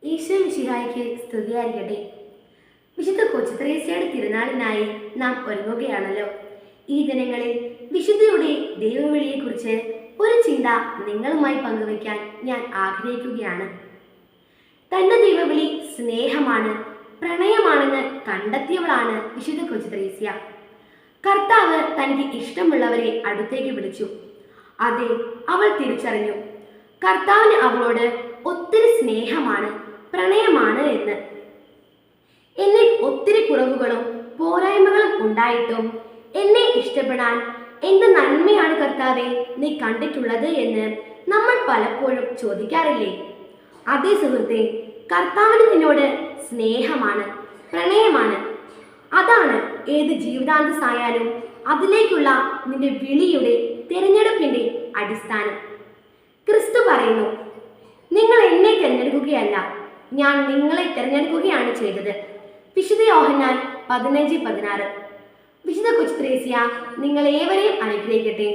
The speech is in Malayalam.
ഈശോ മിശിഹായ്ക്ക് സ്തുതിയായിരിക്കട്ടെ. വിശുദ്ധ കൊച്ചുത്രേസ്യയുടെ തിരുനാളിനായി നാം ഒരുങ്ങുകയാണല്ലോ. ഈ ദിനങ്ങളിൽ വിശുദ്ധയുടെ ദൈവവിളിയെക്കുറിച്ച് ഒരു ചിന്ത നിങ്ങളുമായി പങ്കുവയ്ക്കാൻ ഞാൻ ആഗ്രഹിക്കുകയാണ്. തന്റെ ദൈവവിളി സ്നേഹമാണ്, പ്രണയമാണെന്ന് കണ്ടെത്തിയവളാണ് വിശുദ്ധ കൊച്ചുത്രേസ്യ. കർത്താവ് തനിക്ക് ഇഷ്ടമുള്ളവരെ അടുത്തേക്ക് വിളിച്ചു. അതെ, അവൾ തിരിച്ചറിഞ്ഞു കർത്താവിന് അവളോട് ഒത്തിരി സ്നേഹമാണ്, പ്രണയമാണ് എന്ന്. എന്നിൽ ഒത്തിരി കുറവുകളും പോരായ്മകളും ഉണ്ടായിട്ടും എന്നെ ഇഷ്ടപ്പെടാൻ എന്ത് നന്മയാണ് കർത്താവെ നീ കണ്ടിട്ടുള്ളത് എന്ന് നമ്മൾ പലപ്പോഴും ചോദിക്കാറില്ലേ? അതേ സുഹൃത്തെ, കർത്താവിന് നിന്നോട് സ്നേഹമാണ്, പ്രണയമാണ്. അതാണ് ഏത് ജീവിതാന്തസ്സായാലും അതിലേക്കുള്ള നിന്റെ വിളിയുടെ തിരഞ്ഞെടുപ്പിന്റെ അടിസ്ഥാനം. ക്രിസ്തു പറയുന്നു, നിങ്ങൾ എന്നെ തിരഞ്ഞെടുക്കുകയല്ല, ഞാൻ നിങ്ങളെ തിരഞ്ഞെടുക്കുകയാണ് ചെയ്തത്. വിശുദ്ധ യോഹന്നാൻ 15:16. വിശുദ്ധ കൊച്ചുത്രേസ്യ നിങ്ങളേവരെയും അനുഗ്രഹിക്കട്ടെ.